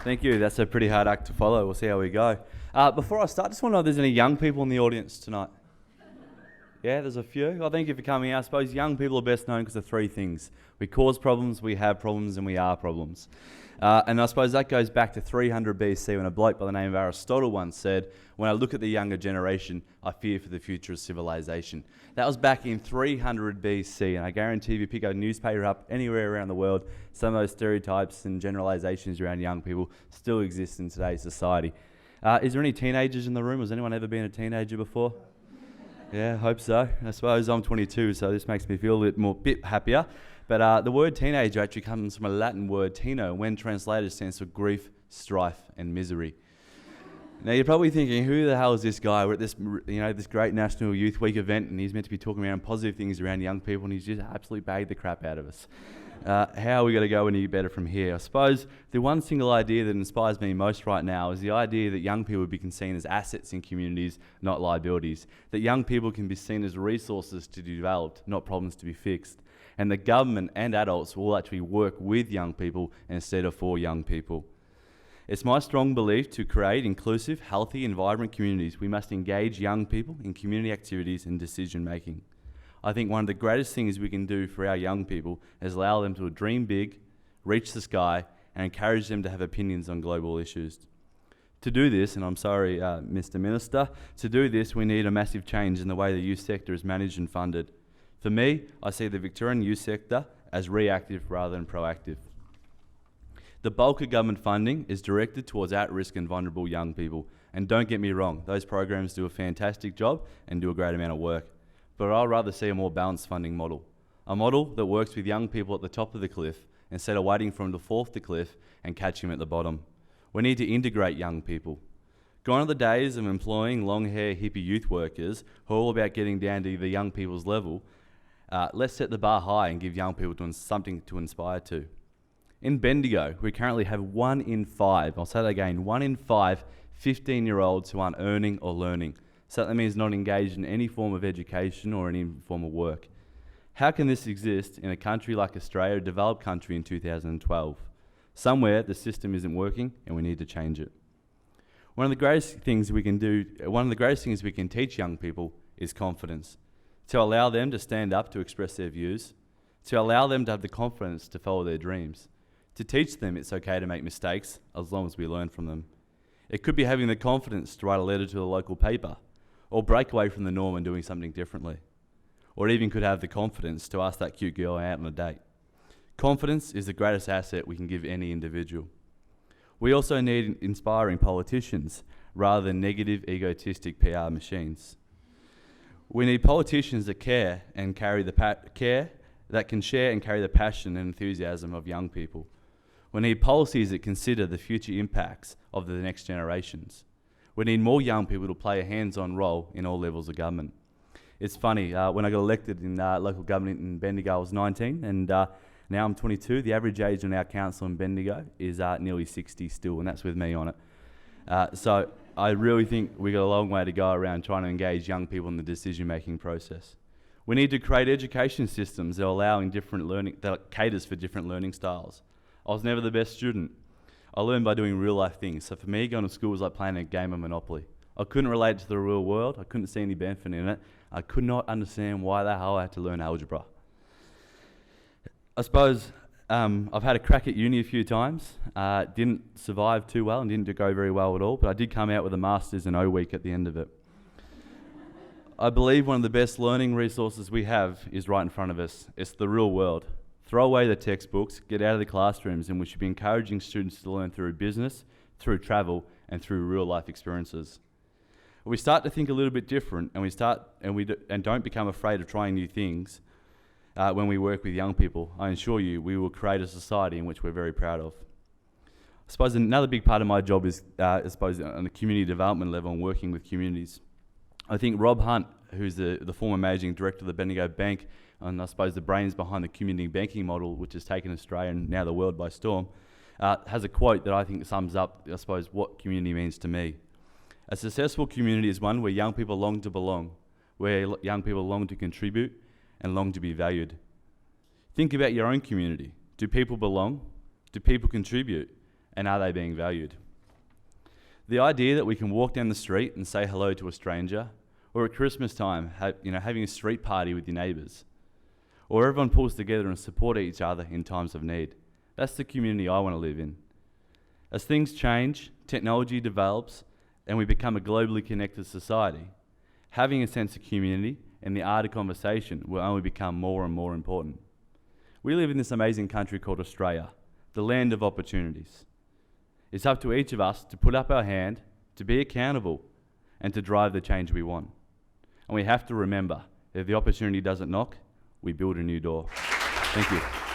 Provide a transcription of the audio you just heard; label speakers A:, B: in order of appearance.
A: Thank you. That's a pretty hard act to follow. We'll see how we go. Before I start, just want to know if there's any young people in the audience tonight. Yeah, there's a few. Well, thank you for coming out. I suppose young people are best known because of three things. We cause problems, we have problems, and we are problems. And I suppose that goes back to 300 BC when a bloke by the name of Aristotle once said, "When I look at the younger generation, I fear for the future of civilization." That was back in 300 BC, and I guarantee if you pick a newspaper up anywhere around the world, some of those stereotypes and generalisations around young people still exist in today's society. Is there any teenagers in the room? Has anyone ever been a teenager before? Yeah, I hope so. I suppose I'm 22, so this makes me feel a bit happier. But the word teenager actually comes from a Latin word tino, when translated stands for grief, strife, and misery. Now you're probably thinking, who the hell is this guy? We're at this great National Youth Week event, and he's meant to be talking around positive things around young people, and he's just absolutely bagged the crap out of us. How are we going to go any better from here? I suppose the one single idea that inspires me most right now is the idea that young people would be seen as assets in communities, not liabilities. That young people can be seen as resources to be developed, not problems to be fixed. And the government and adults will actually work with young people instead of for young people. It's my strong belief to create inclusive, healthy and vibrant communities, we must engage young people in community activities and decision making. I think one of the greatest things we can do for our young people is allow them to dream big, reach the sky, and encourage them to have opinions on global issues. To do this, and I'm sorry, Mr. Minister, to do this we need a massive change in the way the youth sector is managed and funded. For me, I see the Victorian youth sector as reactive rather than proactive. The bulk of government funding is directed towards at-risk and vulnerable young people. And don't get me wrong, those programs do a fantastic job and do a great amount of work. But I'd rather see a more balanced funding model. A model that works with young people at the top of the cliff instead of waiting for them to fall off the cliff and catch them at the bottom. We need to integrate young people. Gone are the days of employing long-hair hippie youth workers who are all about getting down to the young people's level. Let's set the bar high and give young people something to inspire to. In Bendigo, we currently have 1 in 5, I'll say that again, 1 in 5 15-year-olds who aren't earning or learning. So that means not engaged in any form of education or any form of work. How can this exist in a country like Australia, a developed country in 2012? Somewhere the system isn't working and we need to change it. One of the greatest things we can teach young people is confidence. To allow them to stand up to express their views, to allow them to have the confidence to follow their dreams, to teach them it's okay to make mistakes as long as we learn from them. It could be having the confidence to write a letter to the local paper, or break away from the norm and doing something differently. Or it even could have the confidence to ask that cute girl out on a date. Confidence is the greatest asset we can give any individual. We also need inspiring politicians rather than negative, egotistic PR machines. We need politicians that care and carry that can share and carry the passion and enthusiasm of young people. We need policies that consider the future impacts of the next generations. We need more young people to play a hands-on role in all levels of government. It's funny, when I got elected in local government in Bendigo, I was 19, and now I'm 22. The average age on our council in Bendigo is nearly 60 still, and that's with me on it. So I really think we've got a long way to go around trying to engage young people in the decision-making process. We need to create education systems that are allowing different learning, that caters for different learning styles. I was never the best student. I learned by doing real-life things. So for me, going to school was like playing a game of Monopoly. I couldn't relate to the real world. I couldn't see any benefit in it. I could not understand why the hell I had to learn algebra. I suppose I've had a crack at uni a few times. Didn't survive too well and didn't go very well at all, but I did come out with a Masters in O Week at the end of it. I believe one of the best learning resources we have is right in front of us. It's the real world. Throw away the textbooks, get out of the classrooms, and we should be encouraging students to learn through business, through travel, and through real life experiences. We start to think a little bit different, and don't become afraid of trying new things when we work with young people. I assure you, we will create a society in which we're very proud of. I suppose another big part of my job is, on the community development level and working with communities. I think Rob Hunt, who's the former managing director of the Bendigo Bank, and I suppose the brains behind the community banking model, which has taken Australia and now the world by storm, has a quote that I think sums up, I suppose, what community means to me. A successful community is one where young people long to belong, where young people long to contribute and long to be valued. Think about your own community. Do people belong? Do people contribute? And are they being valued? The idea that we can walk down the street and say hello to a stranger, or at Christmas time, having a street party with your neighbours, or everyone pulls together and support each other in times of need. That's the community I want to live in. As things change, technology develops, and we become a globally connected society, having a sense of community and the art of conversation will only become more and more important. We live in this amazing country called Australia, the land of opportunities. It's up to each of us to put up our hand, to be accountable, and to drive the change we want. And we have to remember, if the opportunity doesn't knock, we build a new door. Thank you.